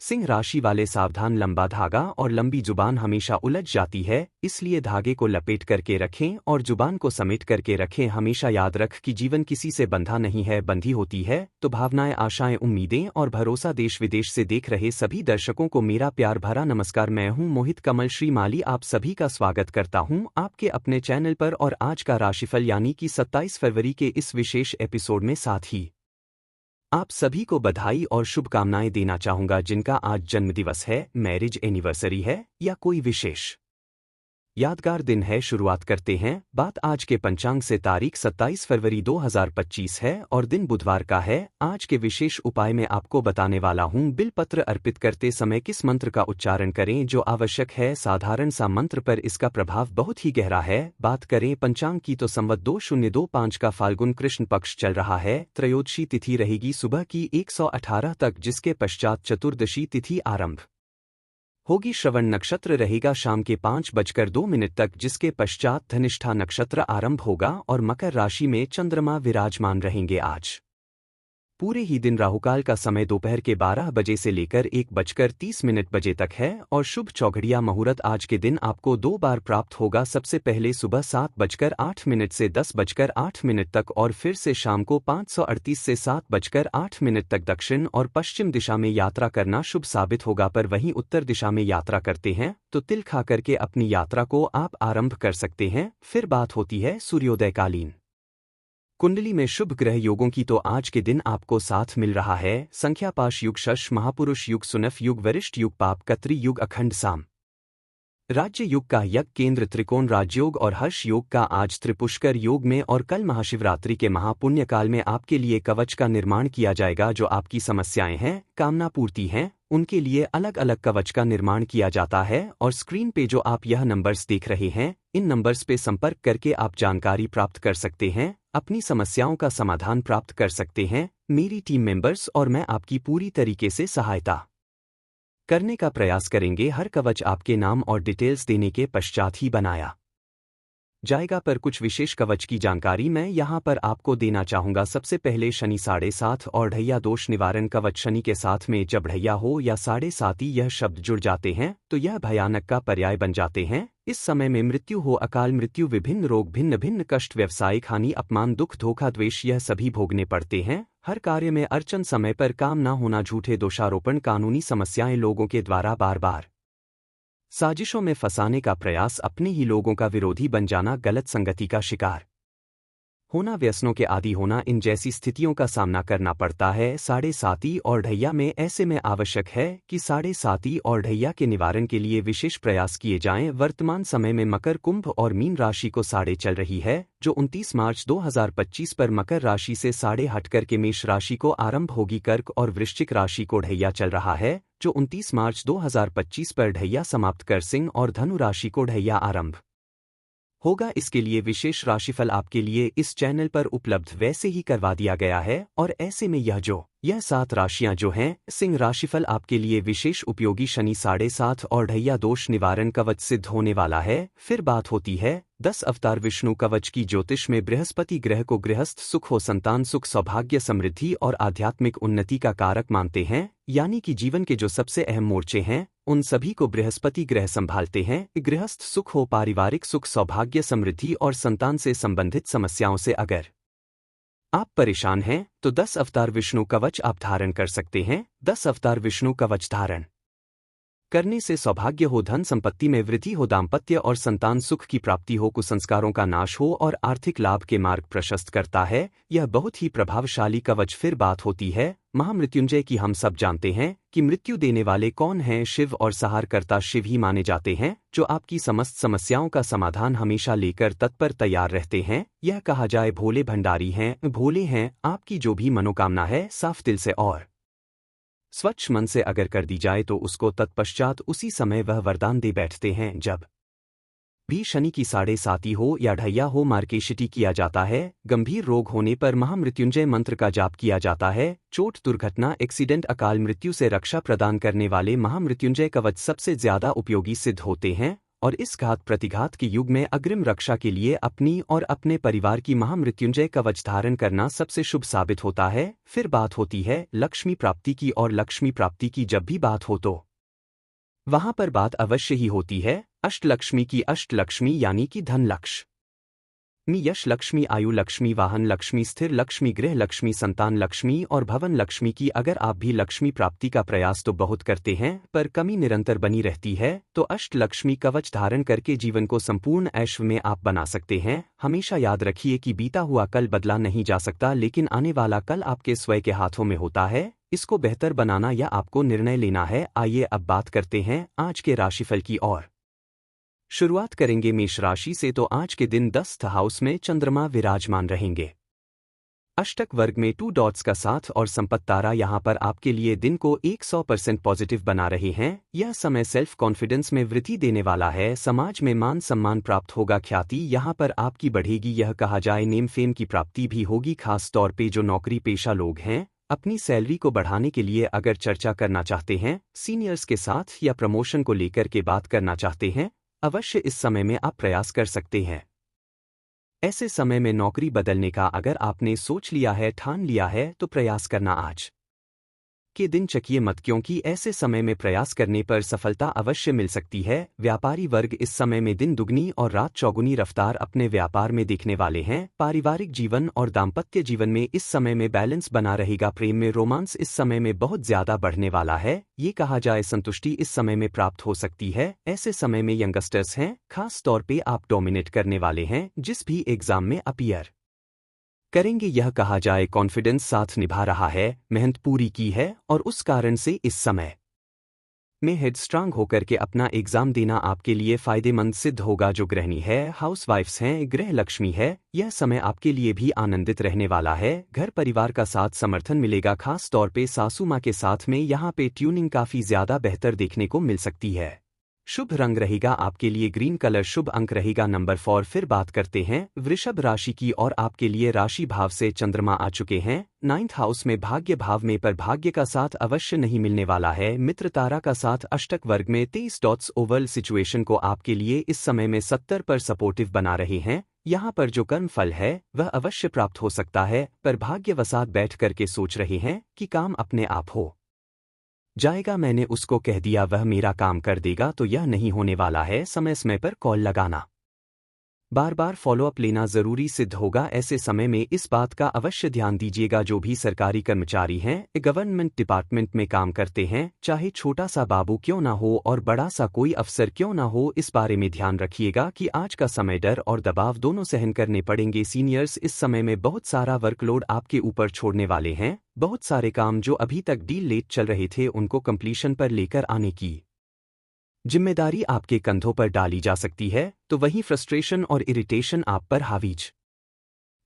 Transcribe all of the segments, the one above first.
सिंह राशि वाले सावधान, लंबा धागा और लंबी जुबान हमेशा उलझ जाती है, इसलिए धागे को लपेट करके रखें और जुबान को समेट करके रखें। हमेशा याद रख कि जीवन किसी से बंधा नहीं है, बंधी होती है तो भावनाएं, आशाएं, उम्मीदें और भरोसा। देश विदेश से देख रहे सभी दर्शकों को मेरा प्यार भरा नमस्कार। मैं हूं मोहित कमल श्री माली, आप सभी का स्वागत करता हूं आपके अपने चैनल पर। और आज का राशिफल यानी कि 27 फरवरी के इस विशेष एपिसोड में साथ ही आप सभी को बधाई और शुभकामनाएं देना चाहूंगा जिनका आज जन्मदिवस है, मैरिज एनिवर्सरी है या कोई विशेष यादगार दिन है। शुरुआत करते हैं बात आज के पंचांग से। तारीख 27 फरवरी 2025 है और दिन बुधवार का है। आज के विशेष उपाय में आपको बताने वाला हूं, बिलपत्र अर्पित करते समय किस मंत्र का उच्चारण करें जो आवश्यक है। साधारण सा मंत्र पर इसका प्रभाव बहुत ही गहरा है। बात करें पंचांग की तो संवत 2025 का फाल्गुन कृष्ण पक्ष चल रहा है। त्रयोदशी तिथि रहेगी सुबह की 118 तक, जिसके पश्चात चतुर्दशी तिथि आरंभ होगी। श्रवण नक्षत्र रहेगा शाम के 5:02 तक, जिसके पश्चात धनिष्ठा नक्षत्र आरंभ होगा और मकर राशि में चंद्रमा विराजमान रहेंगे। आज पूरे ही दिन राहुकाल का समय दोपहर के 12 बजे से लेकर 1:30 बजे तक है और शुभ चौघड़िया मुहूर्त आज के दिन आपको 2 बार प्राप्त होगा। सबसे पहले सुबह 7:08 से 10:08 तक और फिर से शाम को 5:38 से 7:08 तक। दक्षिण और पश्चिम दिशा में यात्रा करना शुभ साबित होगा, पर वहीं उत्तर दिशा में यात्रा करते हैं तो तिल खा करके अपनी यात्रा को आप आरंभ कर सकते हैं। फिर बात होती है सूर्योदयकालीन कुंडली में शुभ ग्रह योगों की तो आज के दिन आपको साथ मिल रहा है। संख्या पाश युग, शश महापुरुष युग, सुनफ युग, वरिष्ठ युग, पाप कत्री युग, अखंड साम राज्य युग का यज्ञ, केंद्र त्रिकोण राजयोग और हर्ष योग का आज त्रिपुष्कर योग में। और कल महाशिवरात्रि के महापुण्य काल में आपके लिए कवच का निर्माण किया जाएगा। जो आपकी समस्याएं हैं, कामना पूर्ति हैं, उनके लिए अलग अलग कवच का निर्माण किया जाता है। और स्क्रीन पे जो आप यह नंबर्स देख रहे हैं, इन नंबर्स पे संपर्क करके आप जानकारी प्राप्त कर सकते हैं, अपनी समस्याओं का समाधान प्राप्त कर सकते हैं। मेरी टीम मेंबर्स और मैं आपकी पूरी तरीके से सहायता करने का प्रयास करेंगे। हर कवच आपके नाम और डिटेल्स देने के पश्चात ही बनाया जाएगा, पर कुछ विशेष कवच की जानकारी मैं यहाँ पर आपको देना चाहूँगा। सबसे पहले शनि 7.5 और ढैया दोष निवारण कवच। शनि के साथ में जब ढैया हो या 7.5 यह शब्द जुड़ जाते हैं तो यह भयानक का पर्याय बन जाते हैं। इस समय में मृत्यु हो, अकाल मृत्यु, विभिन्न रोग, भिन्न भिन्न कष्ट, व्यावसायिक हानि, अपमान, दुख, धोखा, द्वेष, यह सभी भोगने पड़ते हैं। हर कार्य में अड़चन, समय पर काम न होना, झूठे दोषारोपण, कानूनी समस्याएं, लोगों के द्वारा बार बार साजिशों में फंसाने का प्रयास, अपने ही लोगों का विरोधी बन जाना, गलत संगति का शिकार होना, व्यसनों के आदी होना, इन जैसी स्थितियों का सामना करना पड़ता है 7.5 और ढैया में। ऐसे में आवश्यक है कि 7.5 और ढैया के निवारण के लिए विशेष प्रयास किए जाएं। वर्तमान समय में मकर, कुंभ और मीन राशि को साढ़े चल रही है, जो 29 मार्च 2025 पर मकर राशि से साढ़े हटकर के मेष राशि को आरंभ होगी। कर्क और वृश्चिक राशि को ढैया चल रहा है, जो 29 मार्च 2025 पर ढैया समाप्त कर सिंह और धनु राशि को ढैया आरंभ होगा। इसके लिए विशेष राशिफल आपके लिए इस चैनल पर उपलब्ध वैसे ही करवा दिया गया है। और ऐसे में यह 7 राशियां जो हैं, सिंह राशिफल आपके लिए विशेष उपयोगी शनि 7.5 और ढैया दोष निवारण कवच सिद्ध होने वाला है। फिर बात होती है 10 अवतार विष्णु कवच की। ज्योतिष में बृहस्पति ग्रह को गृहस्थ सुख हो, संतान सुख, सौभाग्य, समृद्धि और आध्यात्मिक उन्नति का कारक मानते हैं। यानी कि जीवन के जो सबसे अहम मोर्चे हैं उन सभी को बृहस्पति ग्रह संभालते हैं। गृहस्थ सुख हो, पारिवारिक सुख, सौभाग्य, समृद्धि और संतान से संबंधित समस्याओं से अगर आप परेशान हैं तो 10 अवतार विष्णु कवच आप धारण कर सकते हैं। 10 अवतार विष्णु कवच धारण करने से सौभाग्य हो, धन संपत्ति में वृद्धि हो, दाम्पत्य और संतान सुख की प्राप्ति हो, कुसंस्कारों का नाश हो और आर्थिक लाभ के मार्ग प्रशस्त करता है। यह बहुत ही प्रभावशाली कवच। फिर बात होती है महामृत्युंजय की। हम सब जानते हैं कि मृत्यु देने वाले कौन हैं, शिव, और सहारकर्ता शिव ही माने जाते हैं, जो आपकी समस्त समस्याओं का समाधान हमेशा लेकर तत्पर तैयार रहते हैं। यह कहा जाए भोले भंडारी हैं, भोले हैं। आपकी जो भी मनोकामना है साफ दिल से और स्वच्छ मन से अगर कर दी जाए तो उसको तत्पश्चात उसी समय वह वरदान दे बैठते हैं। जब भी शनि की 7.5 हो या ढैया हो, मार्केशिटी किया जाता है। गंभीर रोग होने पर महामृत्युंजय मंत्र का जाप किया जाता है। चोट, दुर्घटना, एक्सीडेंट, अकाल मृत्यु से रक्षा प्रदान करने वाले महामृत्युंजय कवच सबसे ज्यादा उपयोगी सिद्ध होते हैं। और इस घात प्रतिघात के युग में अग्रिम रक्षा के लिए अपनी और अपने परिवार की महामृत्युंजय कवच धारण करना सबसे शुभ साबित होता है। फिर बात होती है लक्ष्मी प्राप्ति की, और लक्ष्मी प्राप्ति की जब भी बात हो तो वहां पर बात अवश्य ही होती है अष्टलक्ष्मी की। अष्टलक्ष्मी यानी कि धन लक्ष्मी, यश लक्ष्मी, आयु लक्ष्मी, वाहन लक्ष्मी, स्थिर लक्ष्मी, गृह लक्ष्मी, संतान लक्ष्मी और भवन लक्ष्मी की। अगर आप भी लक्ष्मी प्राप्ति का प्रयास तो बहुत करते हैं पर कमी निरंतर बनी रहती है, तो अष्टलक्ष्मी कवच धारण करके जीवन को संपूर्ण ऐश्वर्य में आप बना सकते हैं। हमेशा याद रखिए कि बीता हुआ कल बदला नहीं जा सकता, लेकिन आने वाला कल आपके स्वयं के हाथों में होता है। इसको बेहतर बनाना या आपको निर्णय लेना है। आइए अब बात करते हैं आज के राशिफल की ओर। शुरुआत करेंगे मेष राशि से। तो आज के दिन 10th हाउस में चंद्रमा विराजमान रहेंगे। अष्टक वर्ग में 2 डॉट्स का साथ और संपत्ति तारा यहां पर आपके लिए दिन को 100% पॉजिटिव बना रहे हैं। यह समय सेल्फ कॉन्फिडेंस में वृद्धि देने वाला है। समाज में मान सम्मान प्राप्त होगा, ख्याति यहां पर आपकी बढ़ेगी। यह कहा जाए नेम फेम की प्राप्ति भी होगी। खास तौर पे जो नौकरी पेशा लोग हैं, अपनी सैलरी को बढ़ाने के लिए अगर चर्चा करना चाहते हैं, सीनियर्स के साथ या प्रमोशन को लेकर के बात करना चाहते हैं, अवश्य इस समय में आप प्रयास कर सकते हैं। ऐसे समय में नौकरी बदलने का अगर आपने सोच लिया है, ठान लिया है, तो प्रयास करना आज के दिन चकिए मत, क्योंकि ऐसे समय में प्रयास करने पर सफलता अवश्य मिल सकती है। व्यापारी वर्ग इस समय में दिन दुगनी और रात चौगुनी रफ्तार अपने व्यापार में देखने वाले हैं। पारिवारिक जीवन और दाम्पत्य जीवन में इस समय में बैलेंस बना रहेगा। प्रेम में रोमांस इस समय में बहुत ज्यादा बढ़ने वाला है। ये कहा जाए संतुष्टि इस समय में प्राप्त हो सकती है। ऐसे समय में यंगस्टर्स हैं, खास तौर पे आप डोमिनेट करने वाले हैं। जिस भी एग्जाम में अपीयर करेंगे, यह कहा जाए कॉन्फिडेंस साथ निभा रहा है, मेहनत पूरी की है और उस कारण से इस समय में हेड स्ट्रांग होकर के अपना एग्जाम देना आपके लिए फायदेमंद सिद्ध होगा। जो गृहिणी है, हाउसवाइफ्स हैं, गृह लक्ष्मी है, यह समय आपके लिए भी आनंदित रहने वाला है। घर परिवार का साथ समर्थन मिलेगा, खास तौर पे सासू माँ के साथ में यहाँ पे ट्यूनिंग काफी ज्यादा बेहतर देखने को मिल सकती है। शुभ रंग रहेगा आपके लिए ग्रीन कलर, शुभ अंक रहेगा नंबर 4। फिर बात करते हैं वृषभ राशि की, और आपके लिए राशि भाव से चंद्रमा आ चुके हैं 9th हाउस में, भाग्य भाव में, पर भाग्य का साथ अवश्य नहीं मिलने वाला है। मित्र तारा का साथ अष्टक वर्ग में 23 डॉट्स ओवल सिचुएशन को आपके लिए इस समय में 70 पर सपोर्टिव बना रहे हैं। यहाँ पर जो कर्म फल है वह अवश्य प्राप्त हो सकता है, पर भाग्यवसात बैठ करके सोच रहे हैं कि काम अपने आप हो जाएगा, मैंने उसको कह दिया वह मेरा काम कर देगा, तो यह नहीं होने वाला है। समय समय पर कॉल लगाना, बार बार फॉलोअप लेना जरूरी सिद्ध होगा। ऐसे समय में इस बात का अवश्य ध्यान दीजिएगा, जो भी सरकारी कर्मचारी हैं, गवर्नमेंट डिपार्टमेंट में काम करते हैं, चाहे छोटा सा बाबू क्यों ना हो और बड़ा सा कोई अफसर क्यों ना हो, इस बारे में ध्यान रखिएगा कि आज का समय डर और दबाव दोनों सहन करने पड़ेंगे। सीनियर्स इस समय में बहुत सारा वर्कलोड आपके ऊपर छोड़ने वाले हैं। बहुत सारे काम जो अभी तक डील लेट चल रहे थे, उनको कंप्लीशन पर लेकर आने की जिम्मेदारी आपके कंधों पर डाली जा सकती है, तो वहीं फ्रस्ट्रेशन और इरिटेशन आप पर हावीज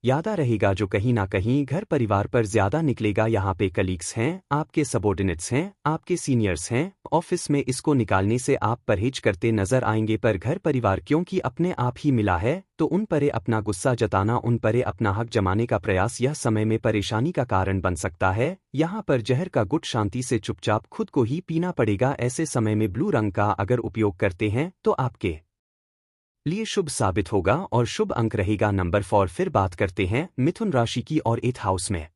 यादा रहेगा, जो कहीं ना कहीं घर परिवार पर ज्यादा निकलेगा। यहाँ पे कलीग्स हैं, आपके सबॉर्डिनेट्स हैं, आपके सीनियर्स हैं, ऑफिस में इसको निकालने से आप परहेज करते नजर आएंगे। पर घर परिवार क्योंकि अपने आप ही मिला है, तो उन परे अपना गुस्सा जताना, उन परे अपना हक जमाने का प्रयास यह समय में परेशानी का कारण बन सकता है। यहाँ पर जहर का गुट शांति से चुपचाप खुद को ही पीना पड़ेगा। ऐसे समय में ब्लू रंग का अगर उपयोग करते हैं तो आपके लिए शुभ साबित होगा और शुभ अंक रहेगा नंबर 4। फिर बात करते हैं मिथुन राशि की, और 8th हाउस में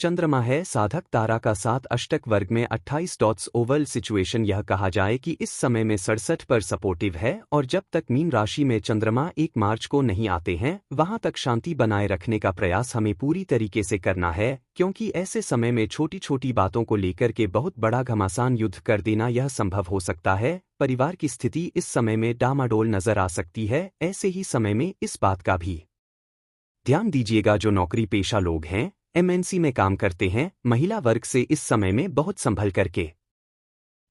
चंद्रमा है, साधक तारा का साथ अष्टक वर्ग में 28 डॉट्स ओवल सिचुएशन। यह कहा जाए कि इस समय में 67 पर सपोर्टिव है, और जब तक मीन राशि में चंद्रमा 1 मार्च को नहीं आते हैं, वहां तक शांति बनाए रखने का प्रयास हमें पूरी तरीके से करना है, क्योंकि ऐसे समय में छोटी छोटी बातों को लेकर के बहुत बड़ा घमासान युद्ध कर देना यह संभव हो सकता है। परिवार की स्थिति इस समय में डामाडोल नजर आ सकती है। ऐसे ही समय में इस बात का भी ध्यान दीजिएगा, जो नौकरी पेशा लोग हैं, एमएनसी में काम करते हैं, महिला वर्ग से इस समय में बहुत संभल करके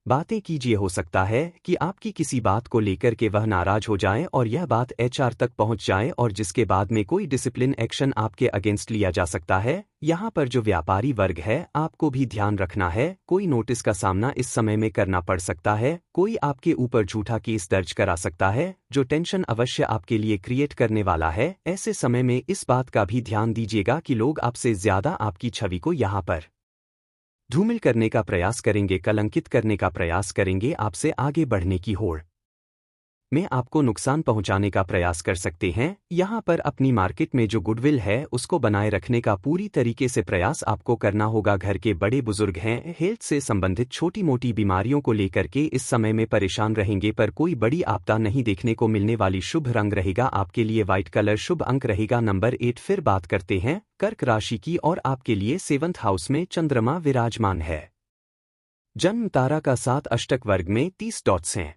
बातें कीजिए। हो सकता है कि आपकी किसी बात को लेकर के वह नाराज हो जाएं और यह बात एचआर तक पहुंच जाए, और जिसके बाद में कोई डिसिप्लिन एक्शन आपके अगेंस्ट लिया जा सकता है। यहाँ पर जो व्यापारी वर्ग है, आपको भी ध्यान रखना है, कोई नोटिस का सामना इस समय में करना पड़ सकता है, कोई आपके ऊपर झूठा केस दर्ज करा सकता है, जो टेंशन अवश्य आपके लिए क्रिएट करने वाला है। ऐसे समय में इस बात का भी ध्यान दीजिएगा कि लोग आपसे ज्यादा आपकी छवि को यहाँ पर धूमिल करने का प्रयास करेंगे, कलंकित करने का प्रयास करेंगे, आपसे आगे बढ़ने की होड़ में आपको नुकसान पहुंचाने का प्रयास कर सकते हैं। यहाँ पर अपनी मार्केट में जो गुडविल है उसको बनाए रखने का पूरी तरीके से प्रयास आपको करना होगा। घर के बड़े बुजुर्ग हैं, हेल्थ से संबंधित छोटी मोटी बीमारियों को लेकर के इस समय में परेशान रहेंगे, पर कोई बड़ी आपदा नहीं देखने को मिलने वाली। शुभ रंग रहेगा आपके लिए व्हाइट कलर, शुभ अंक रहेगा नंबर 8। फिर बात करते हैं कर्क राशि की, और आपके लिए 7th हाउस में चंद्रमा विराजमान है। जन्म तारा का 7 अष्टक वर्ग में 30 डॉट्स हैं।